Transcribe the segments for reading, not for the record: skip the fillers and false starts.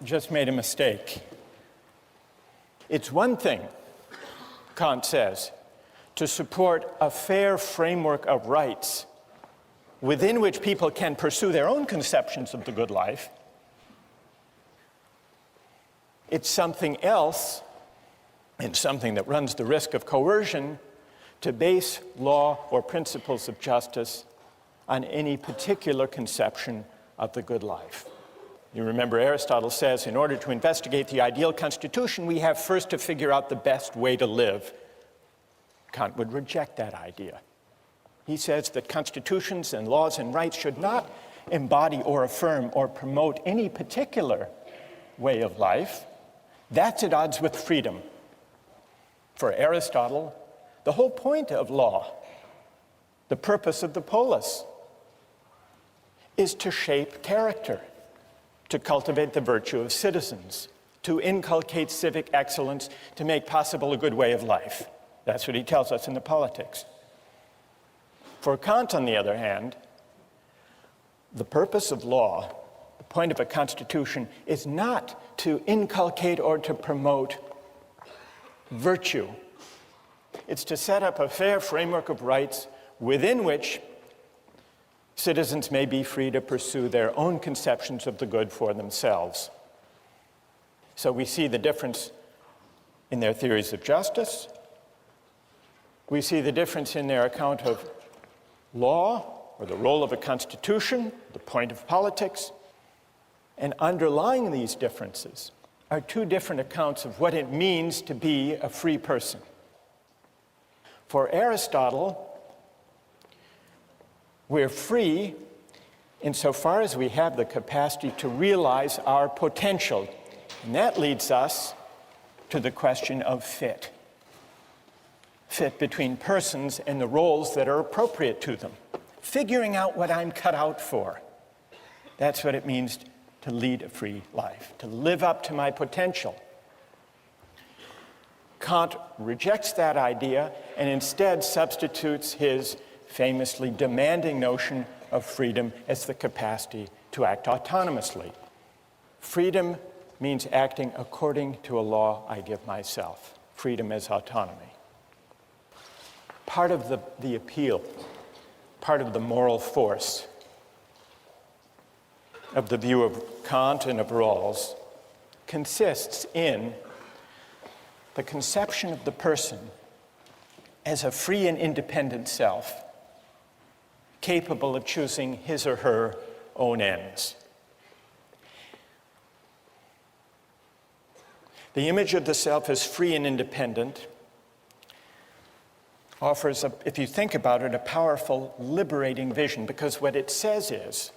just made a mistake. It's one thing, Kant says, to support a fair framework of rights within which people can pursue their own conceptions of the good life. It's something else, and something that runs the risk of coercion, to base law or principles of justice on any particular conception of the good life. You remember Aristotle says, in order to investigate the ideal constitution, we have first to figure out the best way to live. Kant would reject that idea. He says that constitutions and laws and rights should not embody or affirm or promote any particular way of life. That's at odds with freedom. For Aristotle, the whole point of law, the purpose of the polis, is to shape character, to cultivate the virtue of citizens, to inculcate civic excellence, to make possible a good way of life. That's what he tells us in the Politics. For Kant, on the other hand, the purpose of law, the point of a constitution, is not to inculcate or to promote virtue. It's to set up a fair framework of rights within which citizens may be free to pursue their own conceptions of the good for themselves. So we see the difference in their theories of justice. We see the difference in their account of law, or the role of a constitution, the point of politics. And underlying these differences are two different accounts of what it means to be a free person. For Aristotle, we're free insofar as we have the capacity to realize our potential. And that leads us to the question of fit. Fit between persons and the roles that are appropriate to them. Figuring out what I'm cut out for. That's what it means to lead a free life, to live up to my potential. Kant rejects that idea and instead substitutes his famously demanding notion of freedom as the capacity to act autonomously. Freedom means acting according to a law I give myself. Freedom as autonomy. Part of the appeal, part of the moral force of the view of Kant and of Rawls consists in the conception of the person as a free and independent self, capable of choosing his or her own ends. The image of the self as free and independent offers, if you think about it, a powerful, liberating vision, because what it says is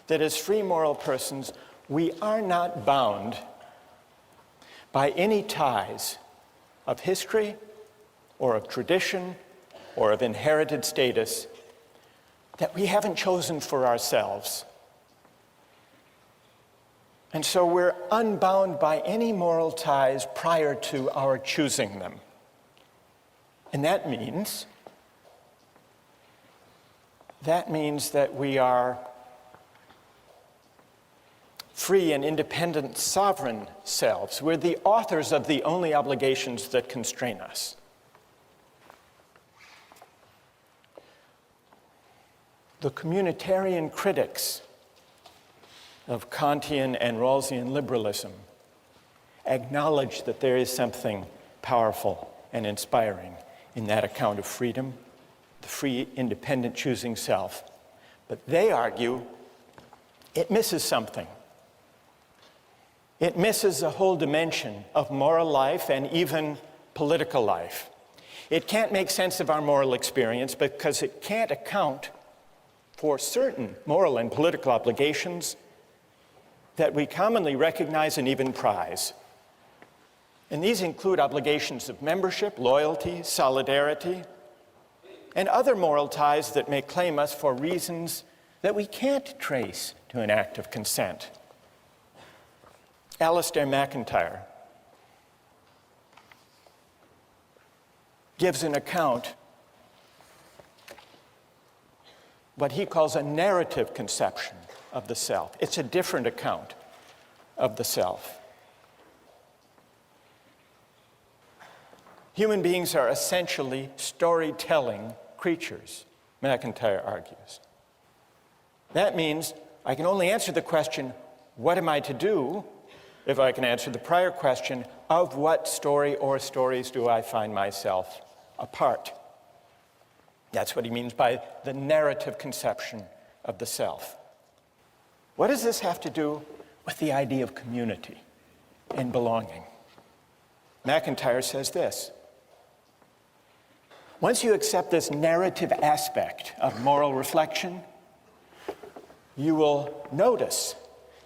that as free moral persons, we are not bound by any ties of history or of tradition or of inherited status that we haven't chosen for ourselves. And so we're unbound by any moral ties prior to our choosing them. And that means that we are free and independent sovereign selves. We're the authors of the only obligations that constrain us. The communitarian critics of Kantian and Rawlsian liberalism acknowledge that there is something powerful and inspiring in that account of freedom, the free, independent choosing self. But they argue it misses something. It misses a whole dimension of moral life and even political life. It can't make sense of our moral experience because it can't account for certain moral and political obligations that we commonly recognize and even prize. And these include obligations of membership, loyalty, solidarity, and other moral ties that may claim us for reasons that we can't trace to an act of consent. Alistair MacIntyre gives an account, what he calls a narrative conception of the self. It's a different account of the self. Human beings are essentially storytelling creatures, McIntyre argues. That means I can only answer the question, what am I to do, if I can answer the prior question, of what story or stories do I find myself a part? That's what he means by the narrative conception of the self. What does this have to do with the idea of community and belonging? McIntyre says this: once you accept this narrative aspect of moral reflection, you will notice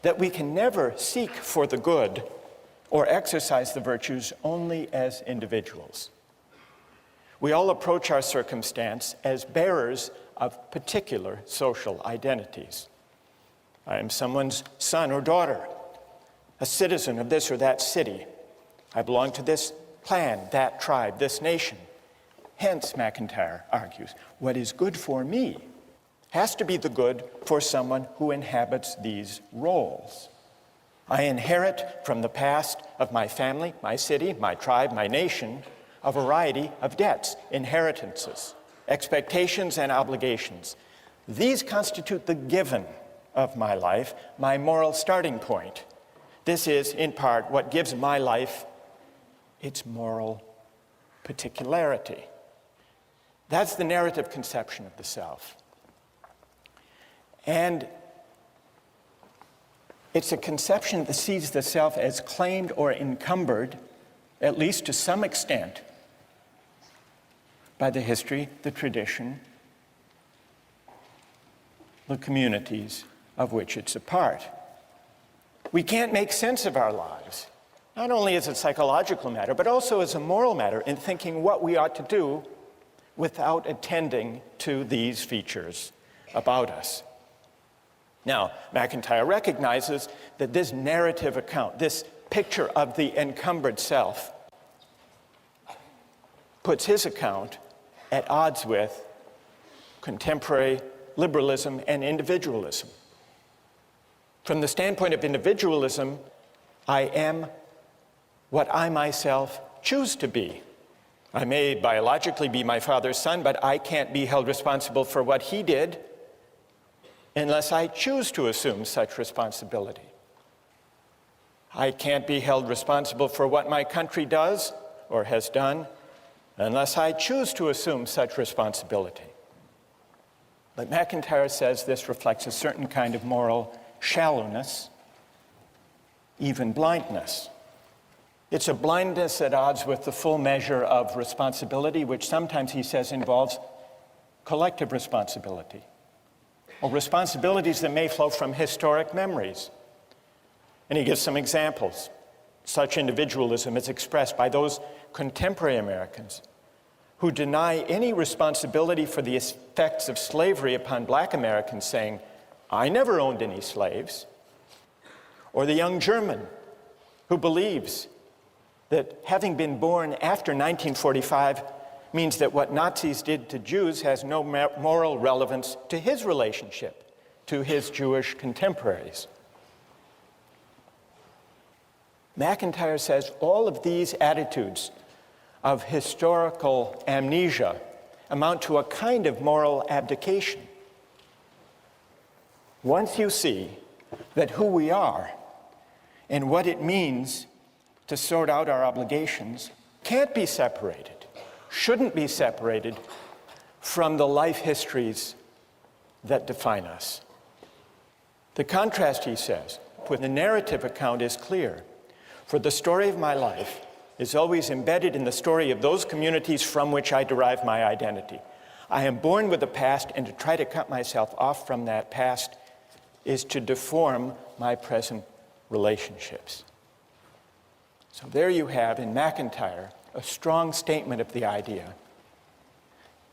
that we can never seek for the good or exercise the virtues only as individuals. We all approach our circumstance as bearers of particular social identities. I am someone's son or daughter, a citizen of this or that city. I belong to this clan, that tribe, this nation. Hence, McIntyre argues, what is good for me has to be the good for someone who inhabits these roles. I inherit from the past of my family, my city, my tribe, my nation, a variety of debts, inheritances, expectations, and obligations. These constitute the given of my life, my moral starting point. This is, in part, what gives my life its moral particularity. That's the narrative conception of the self. And it's a conception that sees the self as claimed or encumbered, at least to some extent, by the history, the tradition, the communities of which it's a part. We can't make sense of our lives, not only as a psychological matter, but also as a moral matter in thinking what we ought to do without attending to these features about us. Now, McIntyre recognizes that this narrative account, this picture of the encumbered self, puts his account at odds with contemporary liberalism and individualism. From the standpoint of individualism, I am what I myself choose to be. I may biologically be my father's son, but I can't be held responsible for what he did unless I choose to assume such responsibility. I can't be held responsible for what my country does or has done unless I choose to assume such responsibility. But McIntyre says this reflects a certain kind of moral shallowness, even blindness. It's a blindness at odds with the full measure of responsibility, which sometimes, he says, involves collective responsibility, or responsibilities that may flow from historic memories. And he gives some examples. Such individualism is expressed by those contemporary Americans who deny any responsibility for the effects of slavery upon black Americans, saying, I never owned any slaves. Or the young German who believes that having been born after 1945 means that what Nazis did to Jews has no moral relevance to his relationship to his Jewish contemporaries. McIntyre says all of these attitudes of historical amnesia amount to a kind of moral abdication. Once you see that who we are and what it means to sort out our obligations can't be separated, shouldn't be separated from the life histories that define us. The contrast, he says, with the narrative account is clear. For the story of my life is always embedded in the story of those communities from which I derive my identity. I am born with a past, and to try to cut myself off from that past is to deform my present relationships. So there you have in McIntyre a strong statement of the idea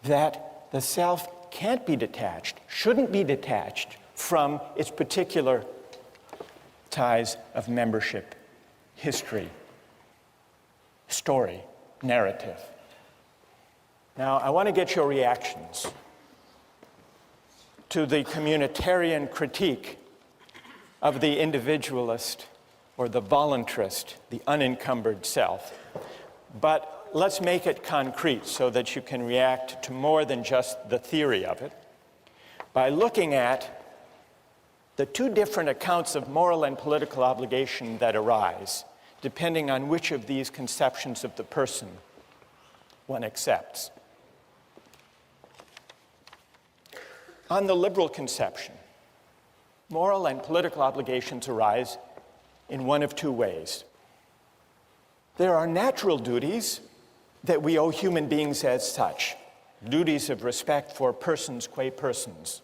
that the self can't be detached, shouldn't be detached from its particular ties of membership, history, story, narrative. Now, I want to get your reactions to the communitarian critique of the individualist or the voluntarist, the unencumbered self. But let's make it concrete so that you can react to more than just the theory of it by looking at the two different accounts of moral and political obligation that arise, depending on which of these conceptions of the person one accepts. On the liberal conception, moral and political obligations arise in one of two ways. There are natural duties that we owe human beings as such, duties of respect for persons qua persons.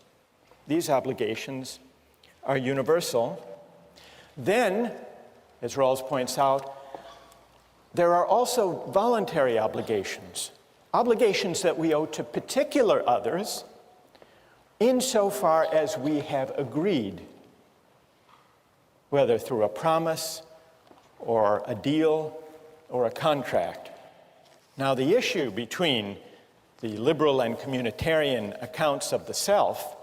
These obligations are universal. Then, as Rawls points out, there are also voluntary obligations, obligations that we owe to particular others insofar as we have agreed, whether through a promise or a deal or a contract. Now, the issue between the liberal and communitarian accounts of the self,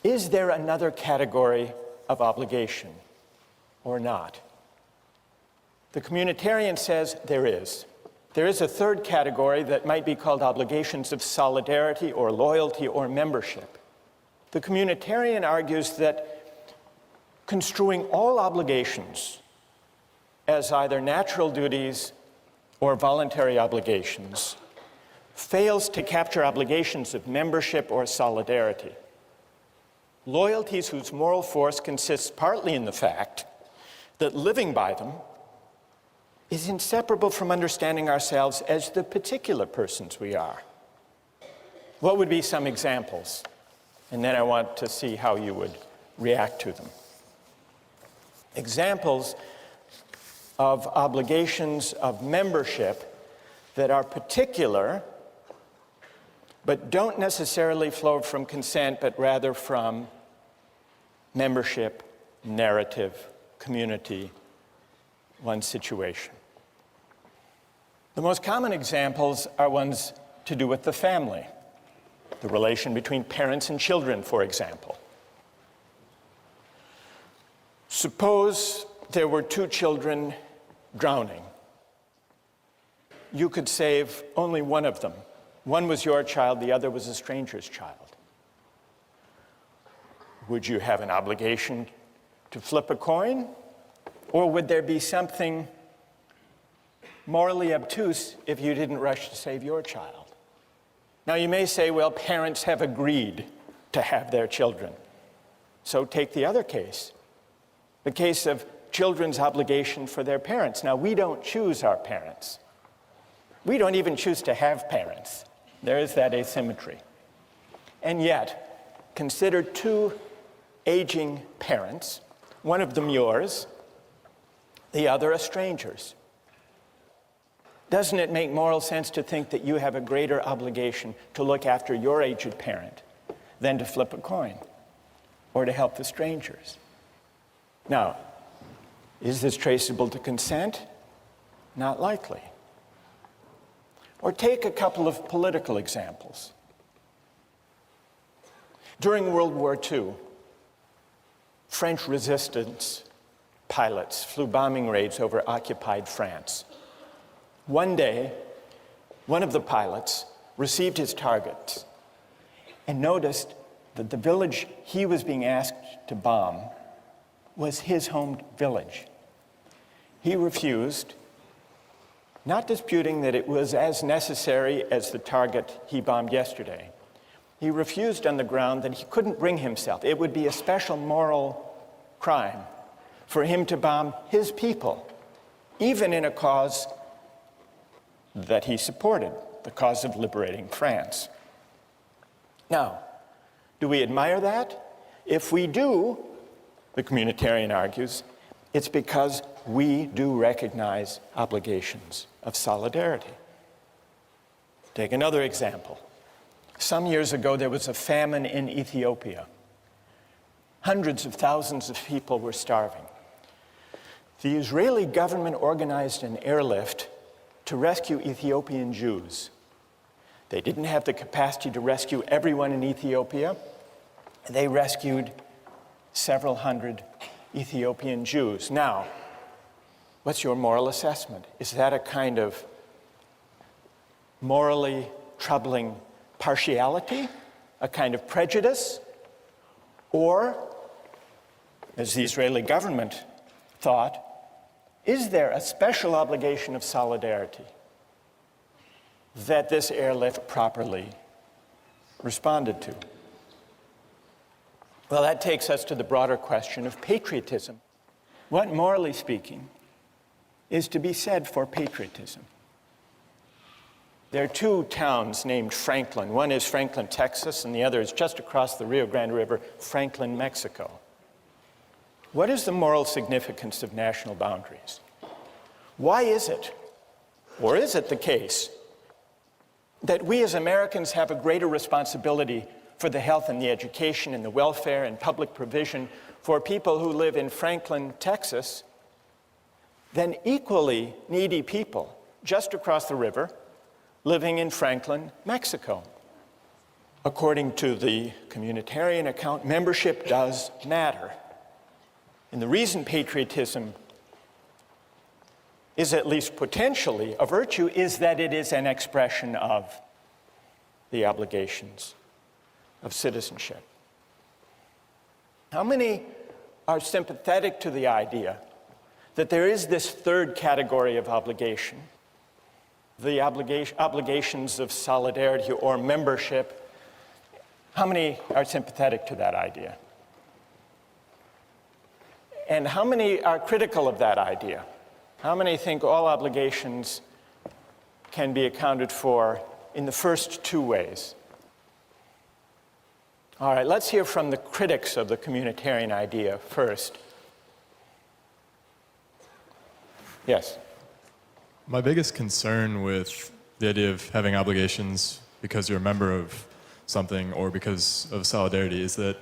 is there another category of obligation or not? The communitarian says there is. There is a third category that might be called obligations of solidarity or loyalty or membership. The communitarian argues that construing all obligations as either natural duties or voluntary obligations fails to capture obligations of membership or solidarity. Loyalties whose moral force consists partly in the fact that living by them is inseparable from understanding ourselves as the particular persons we are. What would be some examples? And then I want to see how you would react to them. Examples of obligations of membership that are particular but don't necessarily flow from consent, but rather from membership, narrative, community, one's situation. The most common examples are ones to do with the family, the relation between parents and children, for example. Suppose there were two children drowning. You could save only one of them. One was your child, the other was a stranger's child. Would you have an obligation to flip a coin? Or would there be something morally obtuse if you didn't rush to save your child? Now you may say, well, parents have agreed to have their children. So take the other case, the case of children's obligation for their parents. Now we don't choose our parents. We don't even choose to have parents. There is that asymmetry. And yet, consider two aging parents, one of them yours, the other a stranger's. Doesn't it make moral sense to think that you have a greater obligation to look after your aged parent than to flip a coin or to help the strangers? Now, is this traceable to consent? Not likely. Or take a couple of political examples. During World War II, French resistance pilots flew bombing raids over occupied France. One day, one of the pilots received his targets and noticed that the village he was being asked to bomb was his home village. He refused, not disputing that it was as necessary as the target he bombed yesterday. He refused on the ground that he couldn't bring himself. It would be a special moral crime for him to bomb his people, even in a cause that he supported, the cause of liberating France. Now, do we admire that? If we do, the communitarian argues, it's because we do recognize obligations of solidarity. Take another example. Some years ago, there was a famine in Ethiopia. Hundreds of thousands of people were starving. The Israeli government organized an airlift to rescue Ethiopian Jews. They didn't have the capacity to rescue everyone in Ethiopia. They rescued several hundred Ethiopian Jews. Now, what's your moral assessment? Is that a kind of morally troubling partiality, a kind of prejudice, or, as the Israeli government thought, is there a special obligation of solidarity that this airlift properly responded to? Well, that takes us to the broader question of patriotism. What, morally speaking, is to be said for patriotism? There are two towns named Franklin. One is Franklin, Texas, and the other is just across the Rio Grande River, Franklin, Mexico. What is the moral significance of national boundaries? Why is it, or is it the case, that we as Americans have a greater responsibility for the health and the education and the welfare and public provision for people who live in Franklin, Texas, than equally needy people just across the river living in Franklin, Mexico? According to the communitarian account, membership does matter. And the reason patriotism is at least potentially a virtue is that it is an expression of the obligations of citizenship. How many are sympathetic to the idea that there is this third category of obligation, the obligations of solidarity or membership? How many are sympathetic to that idea? And how many are critical of that idea? How many think all obligations can be accounted for in the first two ways? All right, let's hear from the critics of the communitarian idea first. Yes? My biggest concern with the idea of having obligations because you're a member of something or because of solidarity is that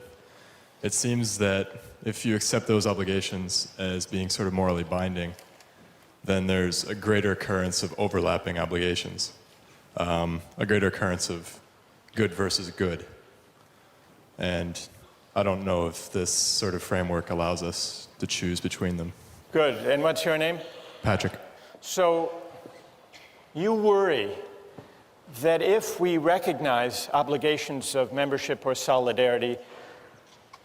it seems that if you accept those obligations as being sort of morally binding, then there's a greater occurrence of overlapping obligations, a greater occurrence of good versus good. And I don't know if this sort of framework allows us to choose between them. Good. And what's your name? Patrick. So you worry that if we recognize obligations of membership or solidarity,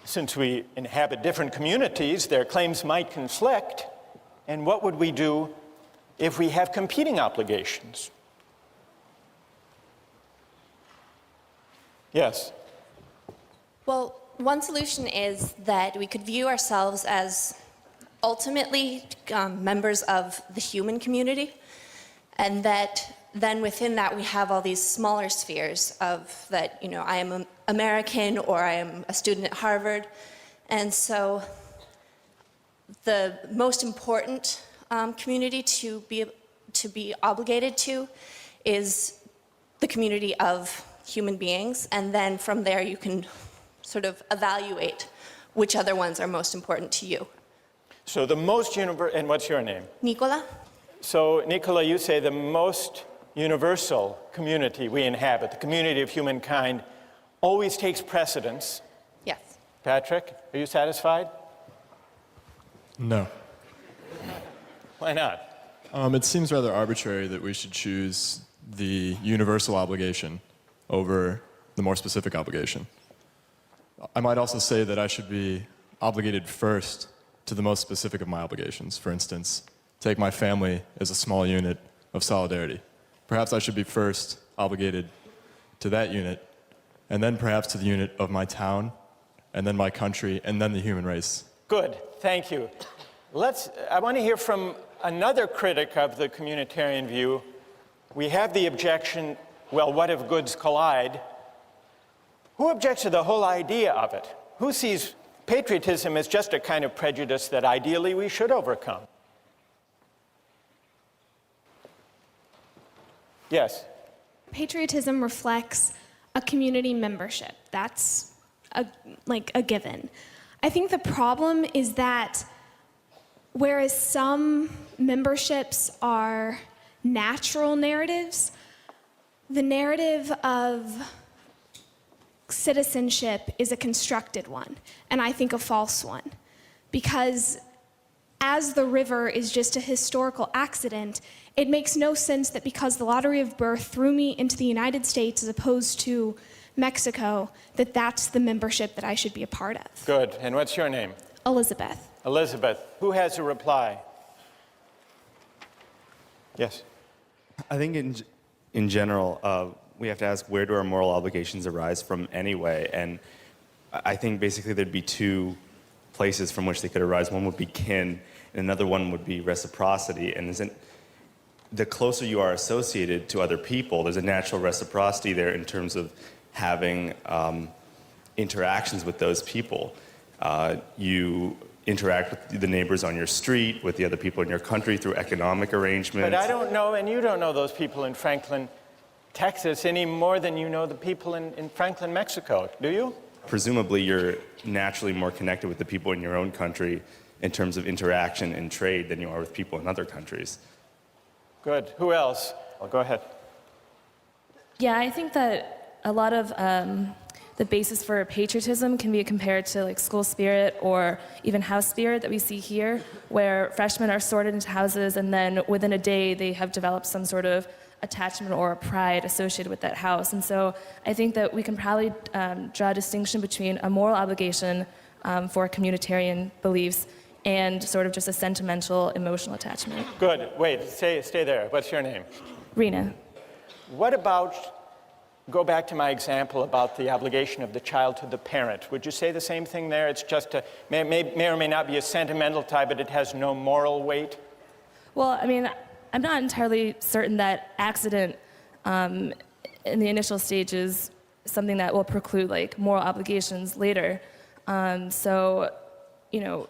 since we inhabit different communities, their claims might conflict. And what would we do if we have competing obligations? Yes? Well, one solution is that we could view ourselves as ultimately members of the human community, and that then within that we have all these smaller spheres of that, you know, I am American or I am a student at Harvard. And so the most important community to be obligated to is the community of human beings, and then from there you can sort of evaluate which other ones are most important to you. So the most and what's your name? Nicola? So Nicola, you say the most universal community we inhabit, the community of humankind, always takes precedence. Yes. Patrick, are you satisfied? No. Why not? It seems rather arbitrary that we should choose the universal obligation over the more specific obligation. I might also say that I should be obligated first to the most specific of my obligations. For instance, take my family as a small unit of solidarity. Perhaps I should be first obligated to that unit, and then perhaps to the unit of my town, and then my country, and then the human race. Good, thank you. I want to hear from another critic of the communitarian view. We have the objection, well, what if goods collide? Who objects to the whole idea of it? Who sees patriotism as just a kind of prejudice that ideally we should overcome? Yes? Patriotism reflects a community membership. That's a given. I think the problem is that whereas some memberships are natural narratives, the narrative of citizenship is a constructed one, and I think a false one. because as the river is just a historical accident, it makes no sense that because the lottery of birth threw me into the United States as opposed to Mexico, that that's the membership that I should be a part of. Good. And what's your name? Elizabeth. Elizabeth. Who has a reply? Yes. I think in general, we have to ask, where do our moral obligations arise from anyway? And I think basically there'd be two places from which they could arise. One would be kin, and another one would be reciprocity. And the closer you are associated to other people, there's a natural reciprocity there in terms of having interactions with those people. You interact with the neighbors on your street, with the other people in your country through economic arrangements. But I don't know, and you don't know those people in Franklin, Texas, any more than you know the people in Franklin, Mexico, do you? Presumably, you're naturally more connected with the people in your own country in terms of interaction and trade than you are with people in other countries. Good. Who else? Well, go ahead. Yeah, I think that a lot of the basis for patriotism can be compared to like school spirit or even house spirit that we see here, where freshmen are sorted into houses and then within a day they have developed some sort of attachment or pride associated with that house. And so I think that we can probably draw a distinction between a moral obligation for communitarian beliefs and sort of just a sentimental, emotional attachment. Good. Wait, stay there. What's your name? Rena. What about, go back to my example about the obligation of the child to the parent. Would you say the same thing there? It's just may or may not be a sentimental tie, but it has no moral weight? Well, I mean, I'm not entirely certain that accident in the initial stage is something that will preclude like moral obligations later. So, you know,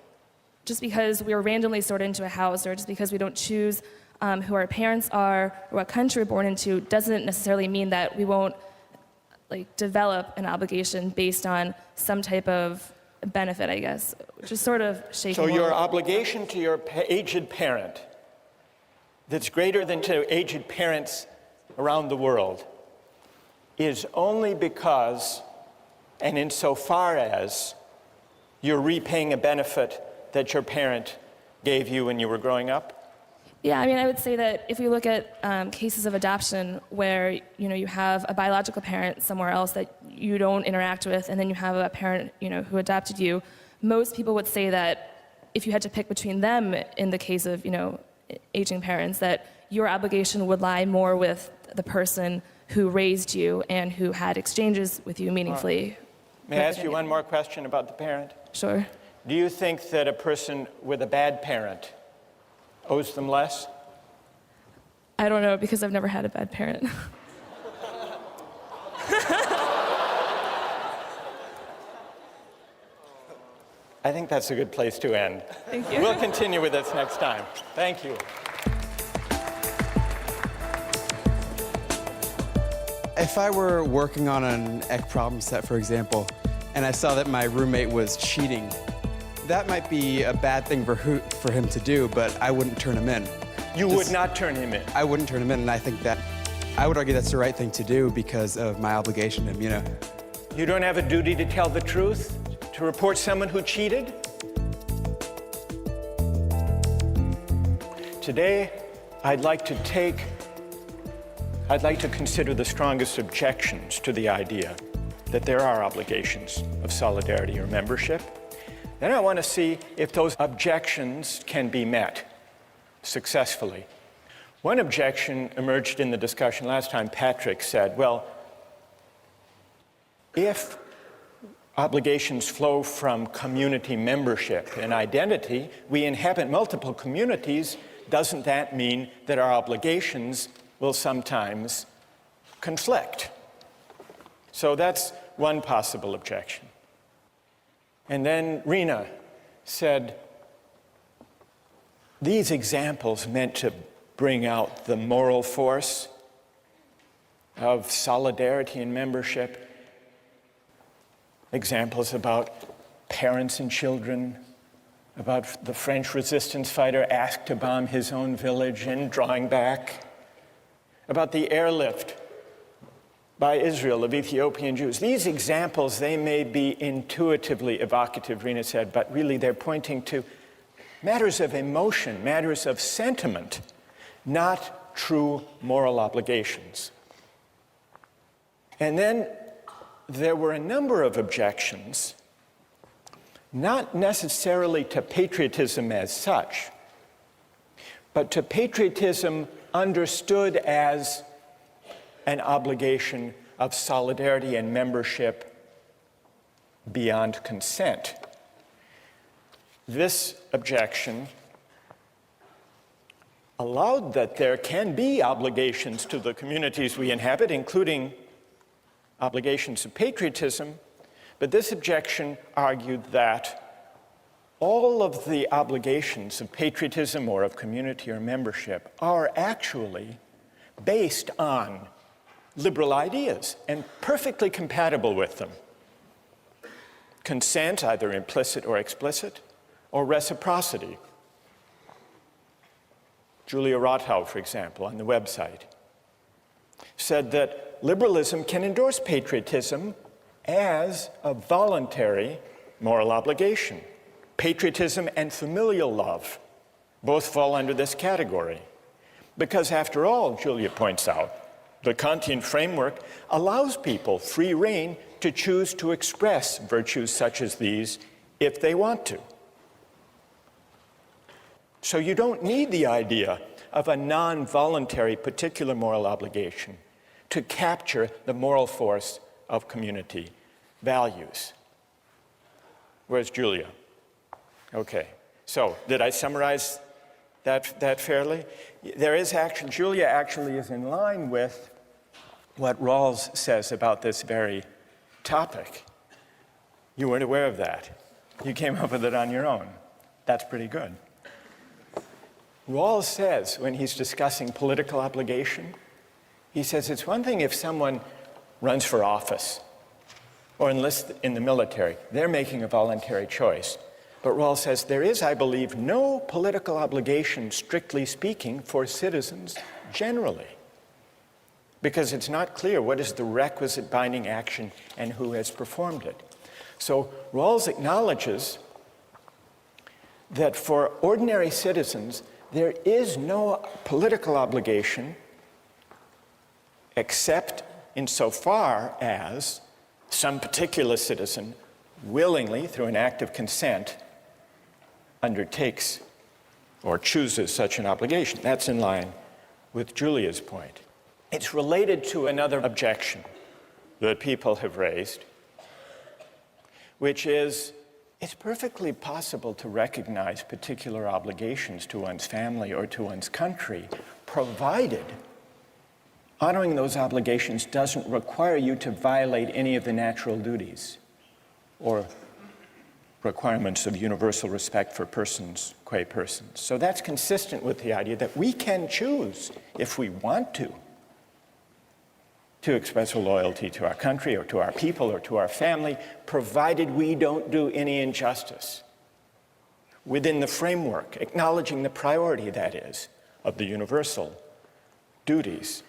just because we are randomly sorted into a house or just because we don't choose who our parents are or what country we're born into doesn't necessarily mean that we won't like develop an obligation based on some type of benefit, I guess, which is sort of shaky. So your obligation to your aged parent that's greater than to aged parents around the world is only because and insofar as you're repaying a benefit that your parent gave you when you were growing up? Yeah, I mean, I would say that if we look at cases of adoption where, you know, you have a biological parent somewhere else that you don't interact with, and then you have a parent, you know, who adopted you, most people would say that if you had to pick between them in the case of, you know, aging parents, that your obligation would lie more with the person who raised you and who had exchanges with you meaningfully. May I ask you one more question about the parent? Sure. Do you think that a person with a bad parent owes them less? I don't know, because I've never had a bad parent. I think that's a good place to end. Thank you. We'll continue with this next time. Thank you. If I were working on an EC problem set, for example, and I saw that my roommate was cheating, that might be a bad thing for him to do, but I wouldn't turn him in. You would not turn him in? I wouldn't turn him in, and I would argue that's the right thing to do because of my obligation to him, you know. You don't have a duty to tell the truth? To report someone who cheated? Today, I'd like to consider the strongest objections to the idea that there are obligations of solidarity or membership. Then I want to see if those objections can be met successfully. One objection emerged in the discussion last time. Patrick said, well, if obligations flow from community membership and identity, we inhabit multiple communities, doesn't that mean that our obligations will sometimes conflict? So that's one possible objection. And then Rena said, these examples meant to bring out the moral force of solidarity and membership. Examples about parents and children, about the French resistance fighter asked to bomb his own village and drawing back, about the airlift by Israel of Ethiopian Jews. These examples, they may be intuitively evocative, Rena said, but really they're pointing to matters of emotion, matters of sentiment, not true moral obligations. And then there were a number of objections, not necessarily to patriotism as such, but to patriotism understood as an obligation of solidarity and membership beyond consent. This objection allowed that there can be obligations to the communities we inhabit, including obligations of patriotism, but this objection argued that all of the obligations of patriotism or of community or membership are actually based on liberal ideas and perfectly compatible with them. Consent, either implicit or explicit, or reciprocity. Julia Rothau, for example, on the website, said that liberalism can endorse patriotism as a voluntary moral obligation. Patriotism and familial love both fall under this category. Because after all, Julia points out, the Kantian framework allows people free rein to choose to express virtues such as these if they want to. So you don't need the idea of a non-voluntary particular moral obligation to capture the moral force of community values. Where's Julia? Okay, so did I summarize that fairly? There is actually, Julia actually is in line with what Rawls says about this very topic. You weren't aware of that. You came up with it on your own. That's pretty good. Rawls says, when he's discussing political obligation, he says it's one thing if someone runs for office or enlists in the military. They're making a voluntary choice. But Rawls says there is, I believe, no political obligation, strictly speaking, for citizens generally, because it's not clear what is the requisite binding action and who has performed it. So Rawls acknowledges that for ordinary citizens, there is no political obligation except insofar as some particular citizen willingly, through an act of consent, undertakes or chooses such an obligation. That's in line with Julia's point. It's related to another objection that people have raised, which is it's perfectly possible to recognize particular obligations to one's family or to one's country, provided honoring those obligations doesn't require you to violate any of the natural duties or requirements of universal respect for persons qua persons. So that's consistent with the idea that we can choose, if we want to express a loyalty to our country or to our people or to our family, provided we don't do any injustice within the framework, acknowledging the priority, that is, of the universal duties.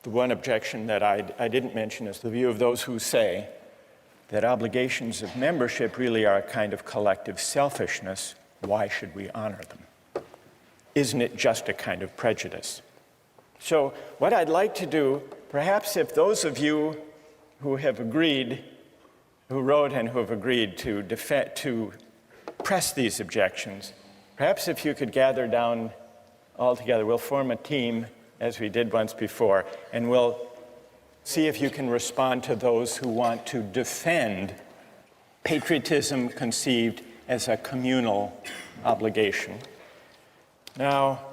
The one objection that I didn't mention is the view of those who say that obligations of membership really are a kind of collective selfishness. Why should we honor them? Isn't it just a kind of prejudice? So what I'd like to do, perhaps if those of you who have agreed, who wrote and who have agreed to press these objections, perhaps if you could gather down all together, we'll form a team as we did once before, and we'll see if you can respond to those who want to defend patriotism conceived as a communal obligation. Now,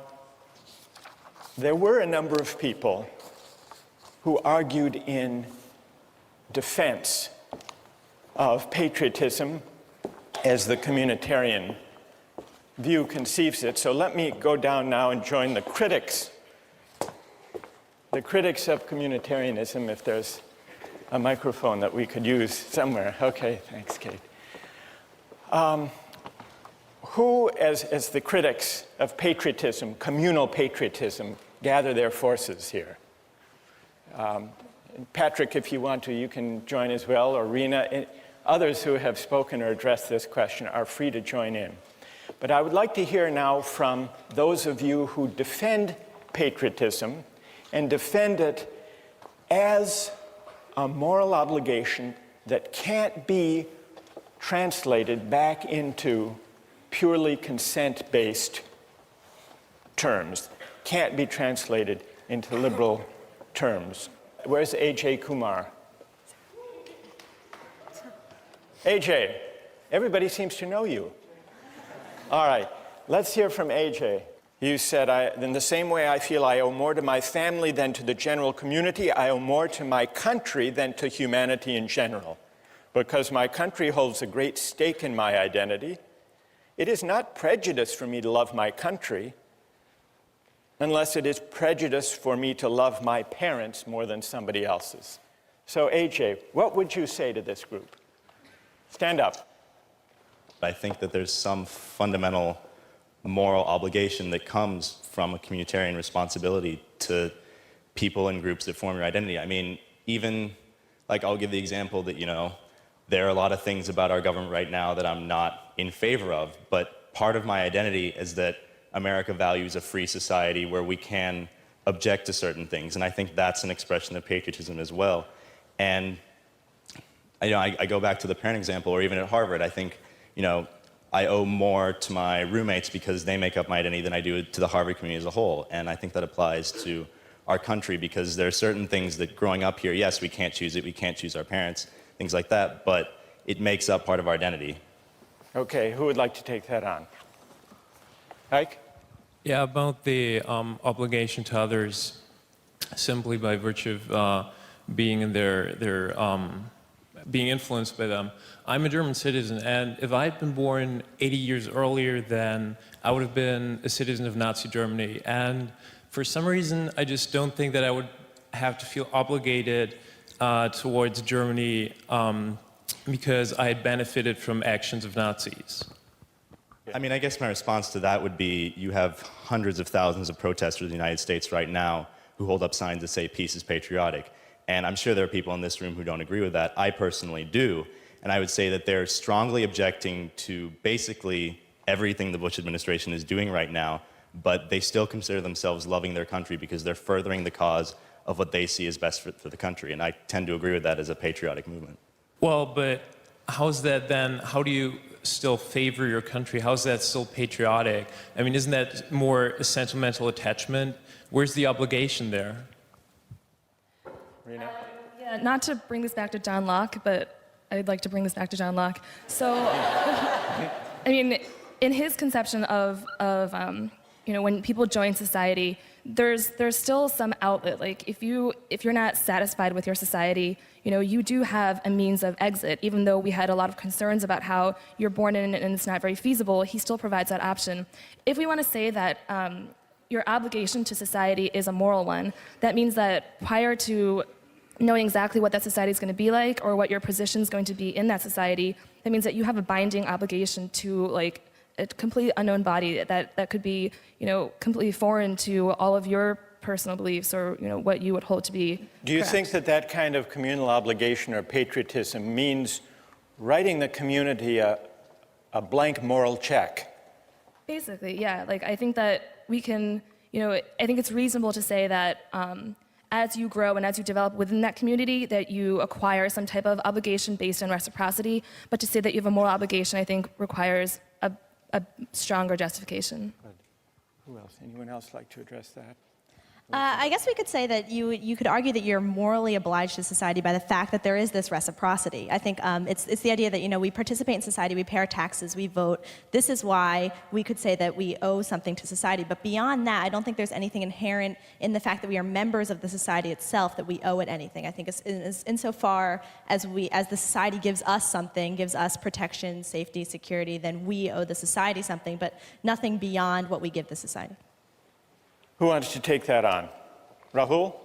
there were a number of people who argued in defense of patriotism as the communitarian view conceives it. So let me go down now and join the critics of communitarianism, if there's a microphone that we could use somewhere. Okay, thanks, Kate. Who, as the critics of patriotism, communal patriotism, gather their forces here? Patrick, if you want to, you can join as well, or Rena. Others who have spoken or addressed this question are free to join in. But I would like to hear now from those of you who defend patriotism and defend it as a moral obligation that can't be translated back into purely consent-based terms, can't be translated into liberal terms. Where's A.J. Kumar? A.J., everybody seems to know you. All right, let's hear from A.J. You said, in the same way I feel I owe more to my family than to the general community, I owe more to my country than to humanity in general. Because my country holds a great stake in my identity, it is not prejudice for me to love my country unless it is prejudice for me to love my parents more than somebody else's. So, AJ, what would you say to this group? Stand up. I think that there's some fundamental moral obligation that comes from a communitarian responsibility to people and groups that form your identity. I mean, even, like, I'll give the example that, there are a lot of things about our government right now that I'm not in favor of, but part of my identity is that America values a free society where we can object to certain things, and I think that's an expression of patriotism as well. And I go back to the parent example, or even at Harvard, I think, I owe more to my roommates because they make up my identity than I do to the Harvard community as a whole, and I think that applies to our country because there are certain things that growing up here, yes, we can't choose it, we can't choose our parents, things like that, but it makes up part of our identity. Okay, who would like to take that on? Ike? Yeah, about the obligation to others simply by virtue of being in being influenced by them. I'm a German citizen, and if I had been born 80 years earlier, then I would have been a citizen of Nazi Germany. And for some reason, I just don't think that I would have to feel obligated towards Germany because I had benefited from actions of Nazis. I mean, I guess my response to that would be you have hundreds of thousands of protesters in the United States right now who hold up signs that say peace is patriotic. And I'm sure there are people in this room who don't agree with that. I personally do. And I would say that they're strongly objecting to basically everything the Bush administration is doing right now, but they still consider themselves loving their country because they're furthering the cause of what they see as best for the country. And I tend to agree with that as a patriotic movement. Well, but how's that then? How do you still favor your country? How's that still patriotic? I mean, isn't that more a sentimental attachment? Where's the obligation there? Rena? Yeah, not to bring this back to John Locke, but I'd like to bring this back to John Locke. So, I mean, in his conception of when people join society, there's still some outlet. Like if you're not satisfied with your society, you do have a means of exit. Even though we had a lot of concerns about how you're born in and it's not very feasible, he still provides that option. If we want to say that your obligation to society is a moral one, that means that prior to knowing exactly what that society is going to be like or what your position is going to be in that society, that means that you have a binding obligation to like a completely unknown body that could be, completely foreign to all of your personal beliefs or, what you would hold to be Do you correct. think that kind of communal obligation or patriotism means writing the community a blank moral check? Basically, yeah. Like, I think that we can, I think it's reasonable to say that as you grow and as you develop within that community, that you acquire some type of obligation based on reciprocity. But to say that you have a moral obligation, I think, requires a stronger justification. Good. Who else? Anyone else like to address that? I guess we could say that you could argue that you're morally obliged to society by the fact that there is this reciprocity. I think it's the idea that we participate in society, we pay our taxes, we vote. This is why we could say that we owe something to society. But beyond that, I don't think there's anything inherent in the fact that we are members of the society itself that we owe it anything. I think it's insofar as the society gives us something, gives us protection, safety, security, then we owe the society something, but nothing beyond what we give the society. Who wants to take that on? Rahul?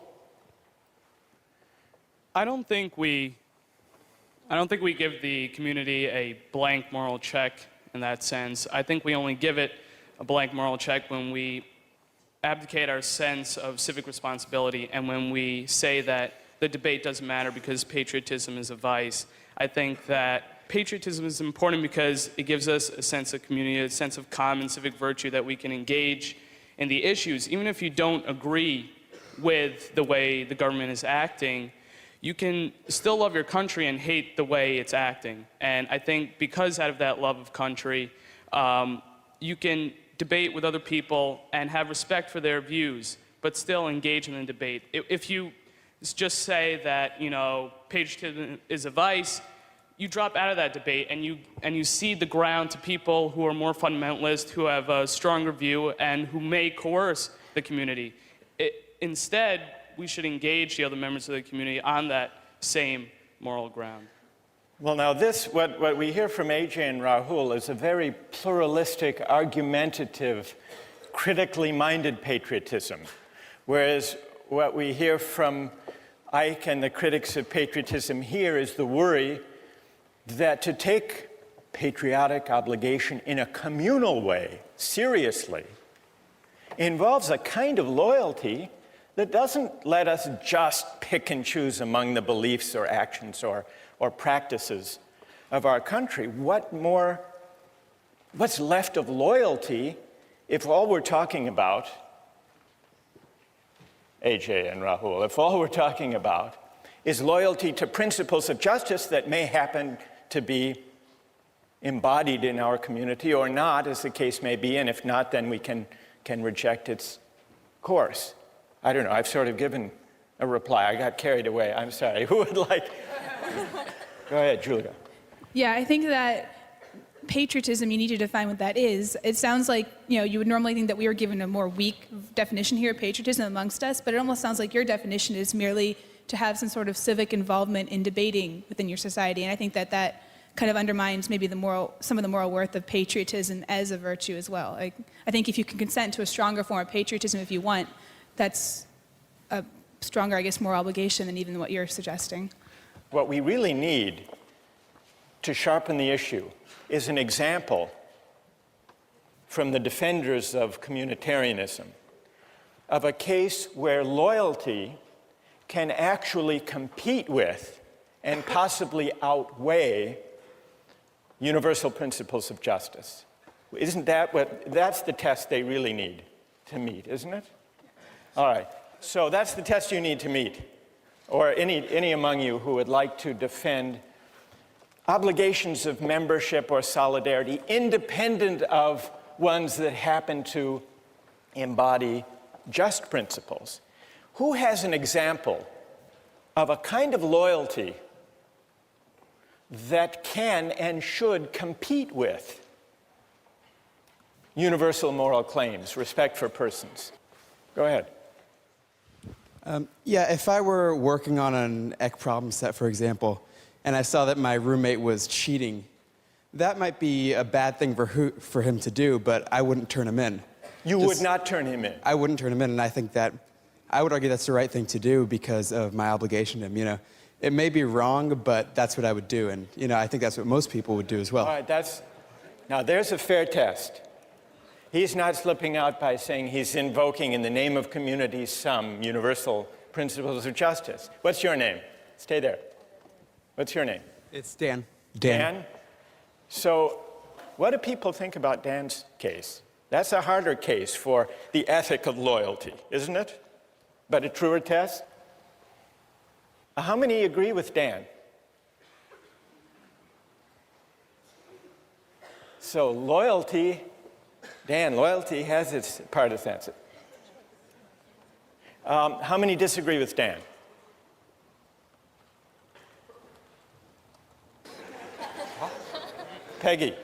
I don't think we give the community a blank moral check in that sense. I think we only give it a blank moral check when we abdicate our sense of civic responsibility and when we say that the debate doesn't matter because patriotism is a vice. I think that patriotism is important because it gives us a sense of community, a sense of common civic virtue that we can engage in the issues. Even if you don't agree with the way the government is acting, you can still love your country and hate the way it's acting. And I think because out of that love of country, you can debate with other people and have respect for their views, but still engage in the debate. If you just say that, patriotism is a vice, you drop out of that debate and you cede the ground to people who are more fundamentalist, who have a stronger view, and who may coerce the community. Instead, we should engage the other members of the community on that same moral ground. Well, now what we hear from AJ and Rahul is a very pluralistic, argumentative, critically minded patriotism. Whereas what we hear from Ike and the critics of patriotism here is the worry that to take patriotic obligation in a communal way, seriously, involves a kind of loyalty that doesn't let us just pick and choose among the beliefs or actions or practices of our country. What's left of loyalty if all we're talking about, AJ and Rahul, if all we're talking about is loyalty to principles of justice that may happen to be embodied in our community or not, as the case may be, and if not, then we can reject its course. I don't know, I've sort of given a reply. I got carried away, I'm sorry. Who would like? Go ahead, Julia. Yeah, I think that patriotism, you need to define what that is. It sounds like, you would normally think that we were given a more weak definition here of patriotism amongst us, but it almost sounds like your definition is merely to have some sort of civic involvement in debating within your society. And I think that kind of undermines maybe some of the moral worth of patriotism as a virtue as well. I think if you can consent to a stronger form of patriotism if you want, that's a stronger, moral obligation than even what you're suggesting. What we really need to sharpen the issue is an example from the defenders of communitarianism of a case where loyalty can actually compete with and possibly outweigh universal principles of justice. Isn't that's the test they really need to meet, isn't it? All right, so that's the test you need to meet, or any among you who would like to defend obligations of membership or solidarity independent of ones that happen to embody just principles. Who has an example of a kind of loyalty that can and should compete with universal moral claims, respect for persons? Go ahead. Yeah, if I were working on an EC problem set, for example, and I saw that my roommate was cheating, that might be a bad thing for him to do, but I wouldn't turn him in. You would not turn him in? I wouldn't turn him in, and I think that I would argue that's the right thing to do because of my obligation to him. It may be wrong, but that's what I would do, and I think that's what most people would do as well. All right, now there's a fair test. He's not slipping out by saying he's invoking in the name of community some universal principles of justice. What's your name? Stay there. What's your name? It's Dan. Dan? So what do people think about Dan's case? That's a harder case for the ethic of loyalty, isn't it? But a truer test? How many agree with Dan? So loyalty, Dan, loyalty has its partisans. How many disagree with Dan? Peggy.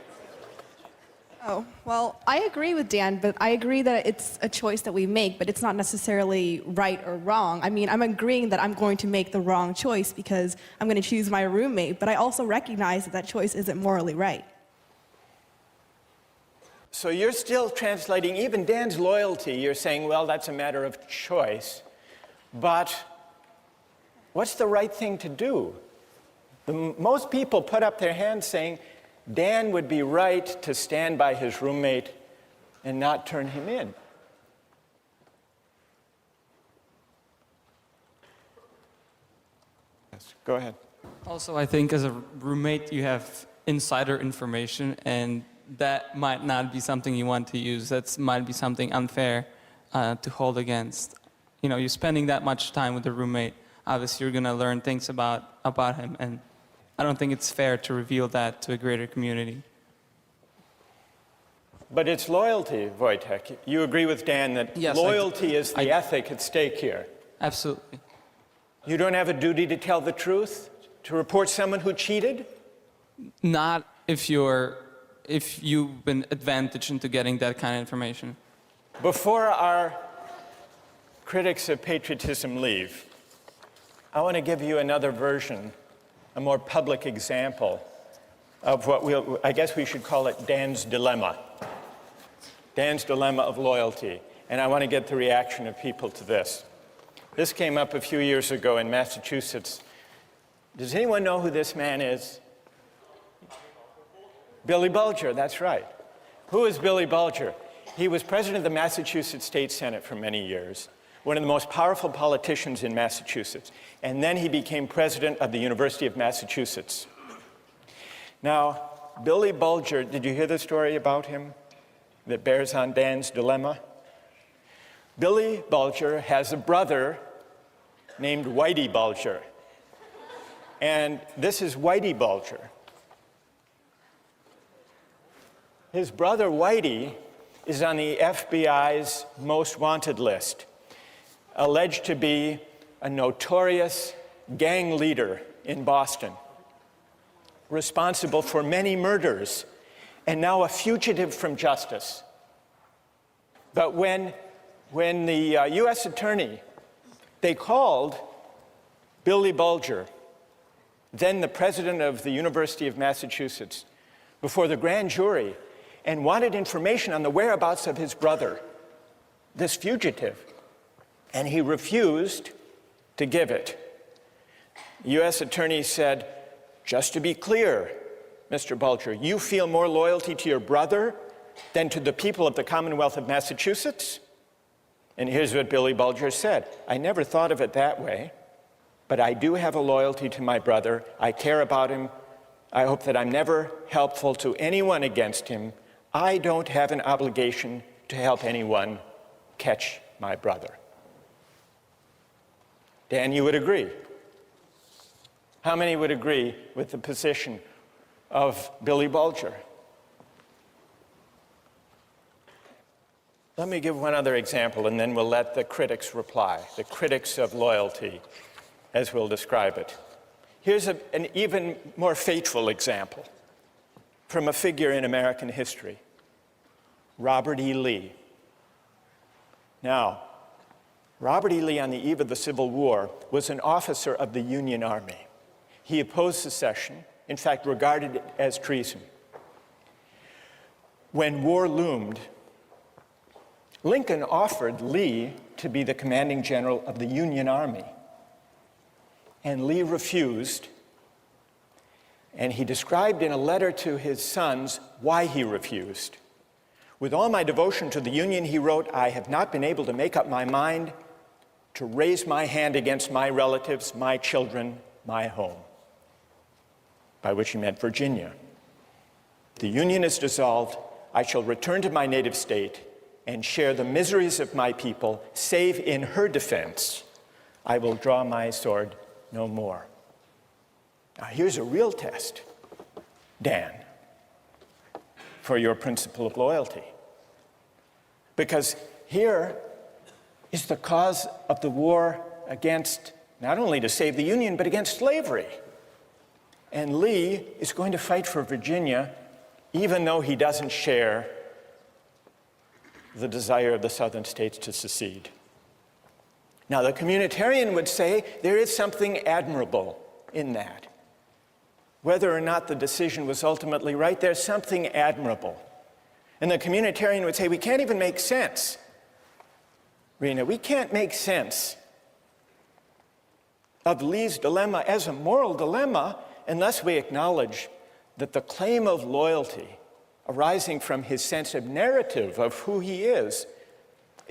Oh, well, I agree with Dan, but I agree that it's a choice that we make, but it's not necessarily right or wrong. I mean, I'm agreeing that I'm going to make the wrong choice because I'm going to choose my roommate, but I also recognize that choice isn't morally right. So you're still translating even Dan's loyalty. You're saying, well, that's a matter of choice, but what's the right thing to do? Most people put up their hands saying, Dan would be right to stand by his roommate and not turn him in. Yes, go ahead. Also, I think as a roommate, you have insider information, and that might not be something you want to use. That might be something unfair to hold against. You know, you're spending that much time with a roommate. Obviously, you're going to learn things about him, and I don't think it's fair to reveal that to a greater community. But it's loyalty, Wojtek. You agree with Dan that Yes, loyalty is the ethic at stake here. Absolutely. You don't have a duty to tell the truth, to report someone who cheated? Not if you've been advantaged into getting that kind of information. Before our critics of patriotism leave, I want to give you another version, a more public example of what I guess we should call it Dan's dilemma. Dan's dilemma of loyalty. And I want to get the reaction of people to this. This came up a few years ago in Massachusetts. Does anyone know who this man is? Billy Bulger, that's right. Who is Billy Bulger? He was president of the Massachusetts State Senate for many years, one of the most powerful politicians in Massachusetts. And then he became president of the University of Massachusetts. Now, Billy Bulger, did you hear the story about him that bears on Dan's dilemma? Billy Bulger has a brother named Whitey Bulger. And this is Whitey Bulger. His brother Whitey is on the FBI's most wanted list, alleged to be a notorious gang leader in Boston, responsible for many murders, and now a fugitive from justice. But when the U.S. attorney, they called Billy Bulger, then the president of the University of Massachusetts, before the grand jury and wanted information on the whereabouts of his brother, this fugitive, and he refused to give it. The U.S. attorney said, just to be clear, Mr. Bulger, you feel more loyalty to your brother than to the people of the Commonwealth of Massachusetts? And here's what Billy Bulger said. I never thought of it that way, but I do have a loyalty to my brother. I care about him. I hope that I'm never helpful to anyone against him. I don't have an obligation to help anyone catch my brother. Dan, you would agree? How many would agree with the position of Billy Bulger? Let me give one other example, and then we'll let the critics reply, the critics of loyalty, as we'll describe it. Here's an even more fateful example from a figure in American history, Robert E. Lee. Now, Robert E. Lee, on the eve of the Civil War, was an officer of the Union Army. He opposed secession, in fact, regarded it as treason. When war loomed, Lincoln offered Lee to be the commanding general of the Union Army. And Lee refused. And he described in a letter to his sons why he refused. With all my devotion to the Union, he wrote, I have not been able to make up my mind to raise my hand against my relatives, my children, my home. By which he meant Virginia. The Union is dissolved. I shall return to my native state and share the miseries of my people, save in her defense. I will draw my sword no more. Now here's a real test, Dan, for your principle of loyalty. Because here is the cause of the war against, not only to save the Union, but against slavery. And Lee is going to fight for Virginia, even though he doesn't share the desire of the southern states to secede. Now, the communitarian would say there is something admirable in that. Whether or not the decision was ultimately right, there's something admirable. And the communitarian would say, we can't even make sense. Rena, we can't make sense of Lee's dilemma as a moral dilemma unless we acknowledge that the claim of loyalty arising from his sense of narrative of who he is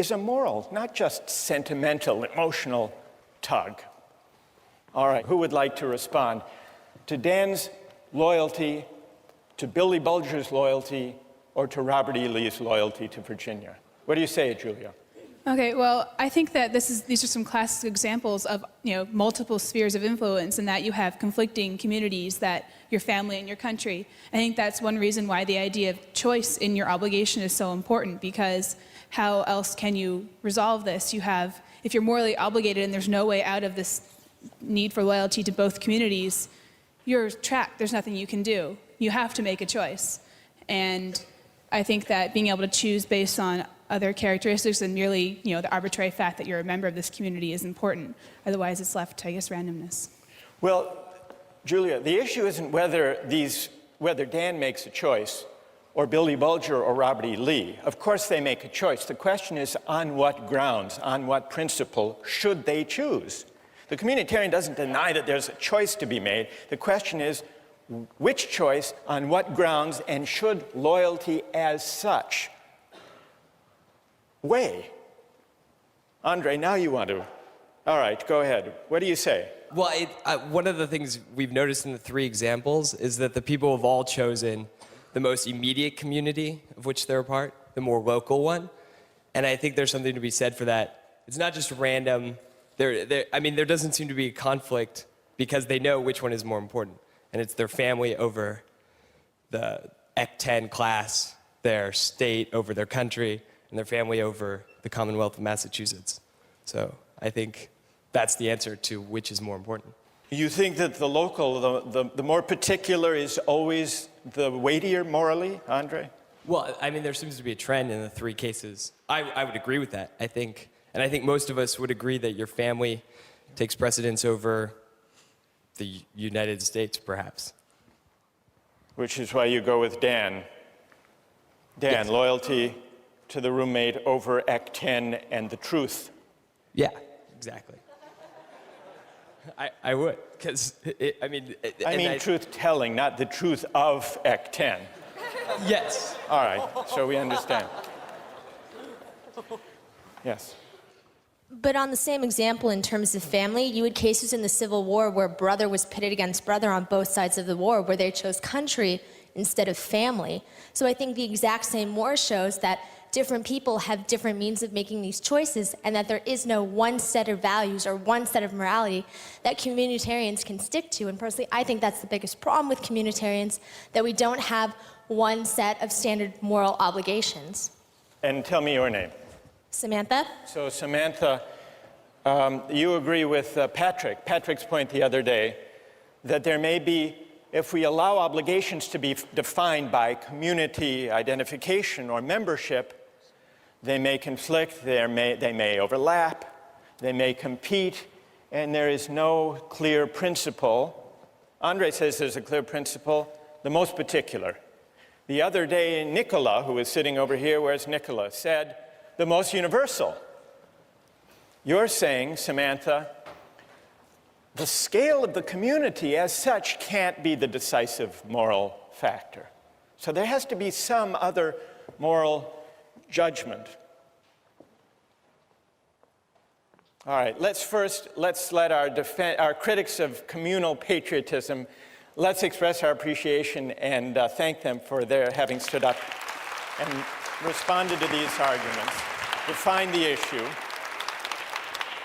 a moral, not just sentimental, emotional tug. All right, who would like to respond to Dan's loyalty, to Billy Bulger's loyalty, or to Robert E. Lee's loyalty to Virginia? What do you say, Julia? Okay, well, I think that these are some classic examples of multiple spheres of influence, and that you have conflicting communities, that your family and your country. I think that's one reason why the idea of choice in your obligation is so important, because how else can you resolve this? If you're morally obligated and there's no way out of this need for loyalty to both communities, you're trapped. There's nothing you can do. You have to make a choice. And I think that being able to choose based on other characteristics than merely, the arbitrary fact that you're a member of this community is important. Otherwise, it's left to, randomness. Well, Julia, the issue isn't whether Dan makes a choice, or Billy Bulger or Robert E. Lee. Of course they make a choice. The question is, on what grounds, on what principle should they choose? The communitarian doesn't deny that there's a choice to be made. The question is, which choice, on what grounds, and should loyalty as such weigh? Andre, now you want to. All right, go ahead. What do you say? Well, one of the things we've noticed in the three examples is that the people have all chosen the most immediate community of which they're a part, the more local one. And I think there's something to be said for that. It's not just random. There doesn't seem to be a conflict because they know which one is more important. And it's their family over the Ec 10 class, their state over their country, and their family over the Commonwealth of Massachusetts. So I think that's the answer to which is more important. You think that the local, the more particular is always the weightier morally, Andre? Well, there seems to be a trend in the three cases. I would agree with that, I think. And I think most of us would agree that your family takes precedence over the United States, perhaps. Which is why you go with Dan. Dan, yes. Loyalty to the roommate over Ec 10 and the truth. Yeah, exactly. I would, because, truth-telling, not the truth of Ec 10. Yes. All right, so we understand. Yes. But on the same example, in terms of family, you had cases in the Civil War where brother was pitted against brother on both sides of the war, where they chose country instead of family. So I think the exact same war shows that different people have different means of making these choices, and that there is no one set of values or one set of morality that communitarians can stick to. And personally, I think that's the biggest problem with communitarians, that we don't have one set of standard moral obligations. And tell me your name. Samantha? So Samantha, you agree with Patrick's point the other day, that there may be, if we allow obligations to be defined by community identification or membership, they may conflict, they may overlap, they may compete, and there is no clear principle. Andre says there's a clear principle, the most particular. The other day, Nicola, who is sitting over here, where's Nicola, said, the most universal. You're saying, Samantha, the scale of the community as such can't be the decisive moral factor. So there has to be some other moral judgment. All right, let's let our critics of communal patriotism, let's express our appreciation and thank them for their having stood up and responded to these arguments, defined the issue.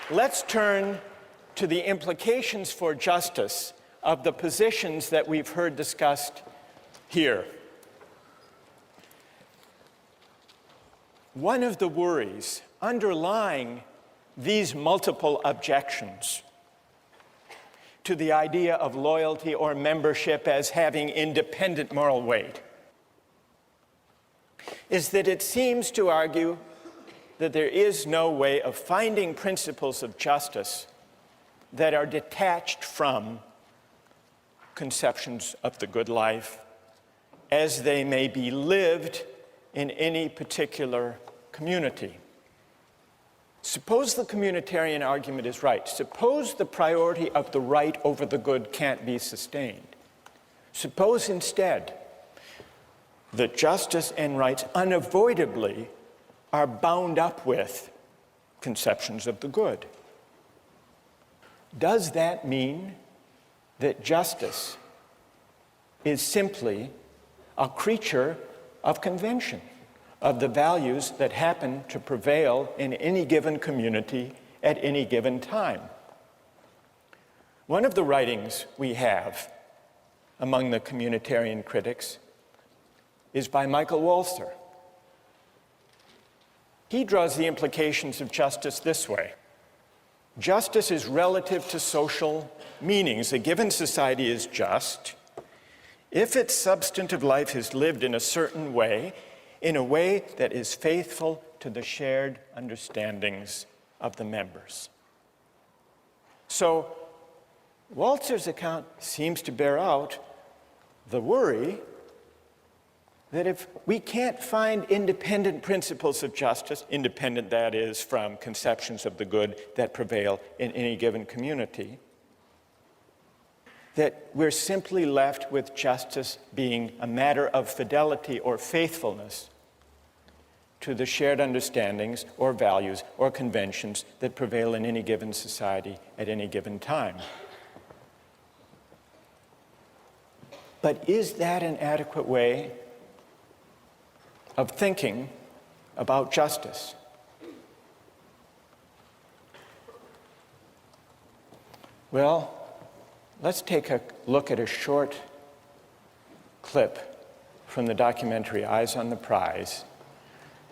Let's turn to the implications for justice of the positions that we've heard discussed here. One of the worries underlying these multiple objections to the idea of loyalty or membership as having independent moral weight is that it seems to argue that there is no way of finding principles of justice that are detached from conceptions of the good life as they may be lived in any particular community. Suppose the communitarian argument is right. Suppose the priority of the right over the good can't be sustained. Suppose instead that justice and rights unavoidably are bound up with conceptions of the good. does that mean that justice is simply a creature of convention, of the values that happen to prevail in any given community at any given time? One of the writings we have among the communitarian critics is by Michael Walzer. He draws the implications of justice this way. Justice is relative to social meanings. A given society is just if its substantive life is lived in a certain way, in a way that is faithful to the shared understandings of the members. So, Walzer's account seems to bear out the worry that if we can't find independent principles of justice, independent, that is, from conceptions of the good that prevail in any given community, that we're simply left with justice being a matter of fidelity or faithfulness to the shared understandings or values or conventions that prevail in any given society at any given time. But is that an adequate way of thinking about justice? Well, let's take a look at a short clip from the documentary Eyes on the Prize.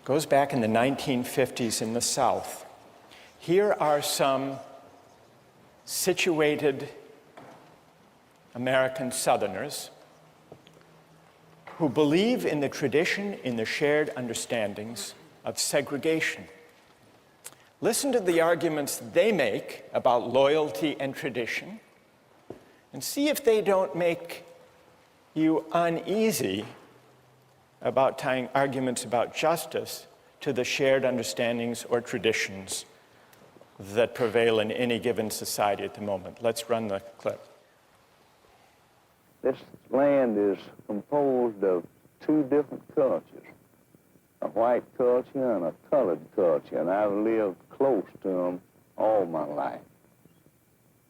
It goes back in the 1950s in the South. Here are some situated American Southerners who believe in the tradition, in the shared understandings of segregation. Listen to the arguments they make about loyalty and tradition, and see if they don't make you uneasy about tying arguments about justice to the shared understandings or traditions that prevail in any given society at the moment. Let's run the clip. This land is composed of two different cultures, a white culture and a colored culture, and I've lived close to them all my life.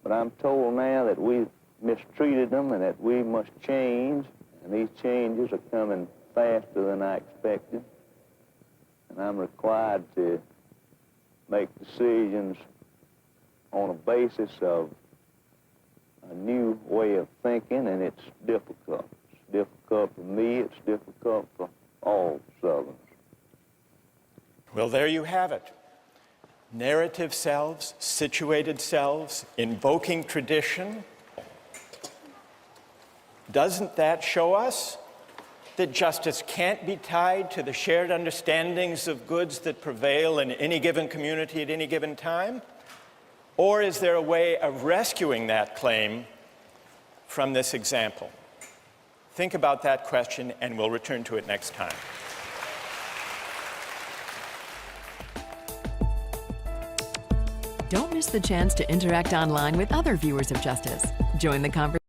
But I'm told now that we've mistreated them and that we must change, and these changes are coming faster than I expected, and I'm required to make decisions on a basis of a new way of thinking, and it's difficult. It's difficult for me, it's difficult for all Southerners. Well, there you have it. Narrative selves, situated selves, invoking tradition. Doesn't that show us that justice can't be tied to the shared understandings of goods that prevail in any given community at any given time? Or is there a way of rescuing that claim from this example? Think about that question, and we'll return to it next time. Don't miss the chance to interact online with other viewers of Justice. Join the conversation.